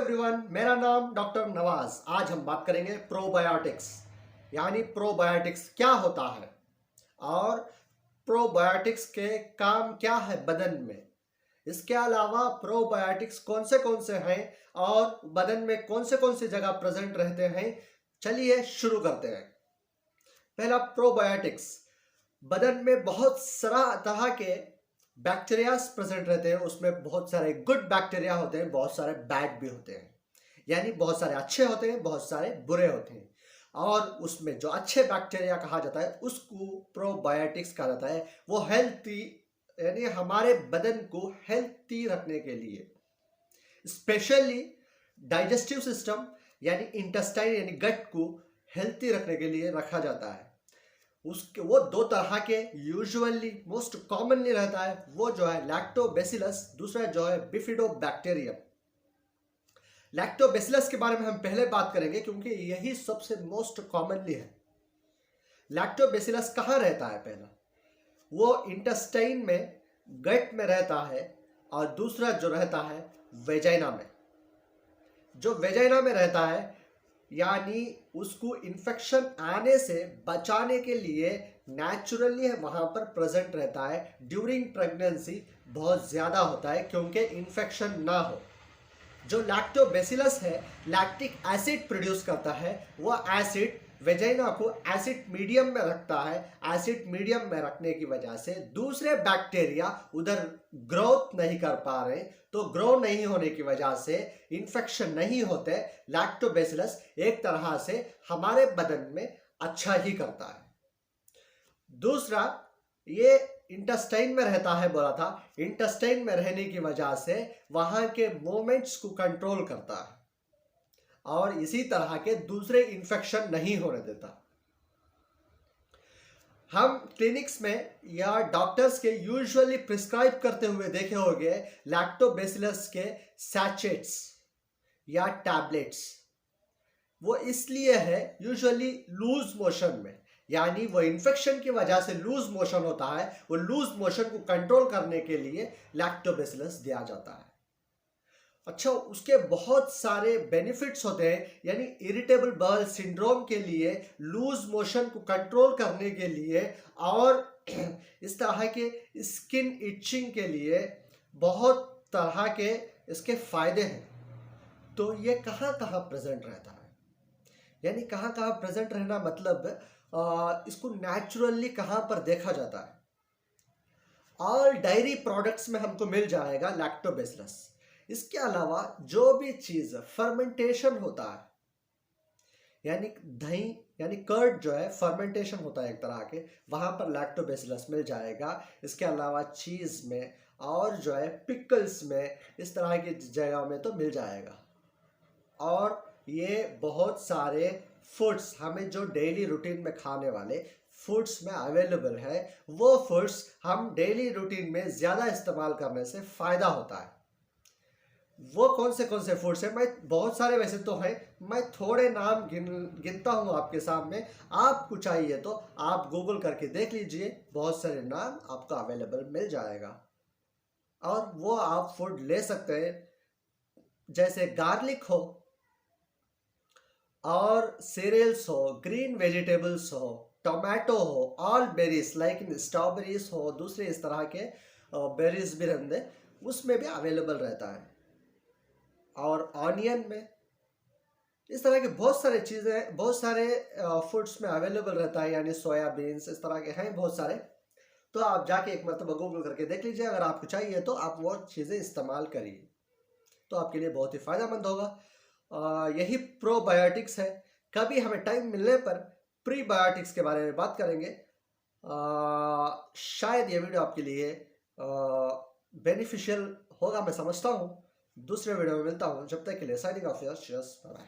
Everyone, मेरा नाम doctor Nawaz. आज हम बात करेंगे प्रोबायोटिक्स, यानी प्रोबायोटिक्स क्या होता है और प्रोबायोटिक्स के काम क्या है बदन में। इसके अलावा प्रोबायोटिक्स कौन से हैं और बदन में कौन से जगह प्रेजेंट रहते हैं। चलिए शुरू करते हैं। पहला, प्रोबायोटिक्स। बदन में बहुत सारा तरह के बैक्टीरियाज प्रेजेंट रहते हैं। उसमें बहुत सारे गुड बैक्टीरिया होते हैं, बहुत सारे बैड भी होते हैं, यानी बहुत सारे अच्छे होते हैं, बहुत सारे बुरे होते हैं। और उसमें जो अच्छे बैक्टीरिया कहा जाता है उसको प्रोबायोटिक्स कहा जाता है। वो हेल्थी, यानी हमारे बदन को हेल्थी रखने के लिए, स्पेशली डाइजेस्टिव सिस्टम यानी इंटेस्टाइन यानी गट को हेल्थी रखने के लिए रखा जाता है। उसके वो दो तरह के यूजुअली मोस्ट कॉमनली रहता है। वो जो है लैक्टोबैसिलस, दूसरा जो है बिफिडोबैक्टीरियम। लैक्टोबैसिलस के बारे में हम पहले बात करेंगे क्योंकि यही सबसे मोस्ट कॉमनली है। लैक्टोबैसिलस कहाँ रहता है? पहला, वो इंटेस्टाइन में, गट में रहता है, और दूसरा जो रहता है वेजाइना में। जो वेजाइना में रहता है यानी उसको इन्फेक्शन आने से बचाने के लिए नेचुरली वहां पर प्रेजेंट रहता है। ड्यूरिंग प्रेगनेंसी बहुत ज़्यादा होता है क्योंकि इन्फेक्शन ना हो। जो लैक्टोबैसिलस है लैक्टिक एसिड प्रोड्यूस करता है। वो एसिड वेजाइना को एसिड मीडियम में रखता है। एसिड मीडियम में रखने की वजह से दूसरे बैक्टीरिया उधर ग्रोथ नहीं कर पा रहे, तो ग्रो नहीं होने की वजह से इन्फेक्शन नहीं होते। लैक्टोबैसिलस एक तरह से हमारे बदन में अच्छा ही करता है। दूसरा, ये इंटेस्टाइन में रहता है, बोला था। इंटेस्टाइन में रहने की वजह से वहां के मूवमेंट्स को कंट्रोल करता है और इसी तरह के दूसरे इन्फेक्शन नहीं होने देता। हम क्लिनिक्स में या डॉक्टर्स के यूजुअली प्रिस्क्राइब करते हुए देखे होंगे लैक्टोबैसिलस के सैचेट्स या टैबलेट्स। वो इसलिए है यूजुअली लूज मोशन में, यानी वो इन्फेक्शन की वजह से लूज मोशन होता है। वो लूज मोशन को कंट्रोल करने के लिए लैक्टोबैसिलस दिया जाता है। अच्छा, उसके बहुत सारे बेनिफिट्स होते हैं, यानी इरिटेबल बाउल सिंड्रोम के लिए, लूज मोशन को कंट्रोल करने के लिए, और इस तरह के स्किन इचिंग के लिए बहुत तरह के इसके फायदे हैं। तो ये कहाँ कहाँ प्रेजेंट रहता है, यानी कहाँ कहाँ प्रेजेंट रहना मतलब इसको नेचुरली कहाँ पर देखा जाता है। ऑल डायरी प्रोडक्ट्स में हमको मिल जाएगा लैक्टोबैसिलस। इसके अलावा जो भी चीज फर्मेंटेशन होता है, यानी दही यानी कर्ड जो है फर्मेंटेशन होता है एक तरह के, वहां पर लैक्टोबैसिलस मिल जाएगा। इसके अलावा चीज में और जो है पिकल्स में, इस तरह की जगह में तो मिल जाएगा। और ये बहुत सारे फूड्स हमें जो डेली रूटीन में खाने वाले फूड्स में अवेलेबल है, वो फूड्स हम डेली रूटीन में ज़्यादा इस्तेमाल करने से फ़ायदा होता है। वो कौन से फूड्स हैं? मैं बहुत सारे वैसे तो हैं, मैं थोड़े नाम गिनता हूँ आपके सामने। आपको चाहिए तो आप गूगल करके देख लीजिए, बहुत सारे नाम आपको अवेलेबल मिल जाएगा और वो आप फूड ले सकते हैं। जैसे गार्लिक हो, और सीरियल्स हो, ग्रीन वेजिटेबल्स हो, टोमेटो हो, all berries like in strawberries हो, दूसरे इस तरह के बेरीज भी रहते, उसमें भी अवेलेबल रहता है। और ऑनियन में, इस तरह के बहुत सारे चीज़ें, बहुत सारे फूड्स में अवेलेबल रहता है, यानी सोयाबीन्स, इस तरह के हैं बहुत सारे। तो आप जाके एक मरतबा गूगल करके देख लीजिए, अगर आपको चाहिए तो आप वो चीज़ें इस्तेमाल करिए, तो आपके लिए बहुत ही फ़ायदेमंद होगा। यही प्रोबायोटिक्स है। कभी हमें टाइम मिलने पर प्रीबायोटिक्स के बारे में बात करेंगे। शायद ये वीडियो आपके लिए बेनिफिशियल होगा, मैं समझता हूँ। दूसरे वीडियो में मिलता हूँ, जब तक के लिए साइनिंग ऑफ, यस, बाय।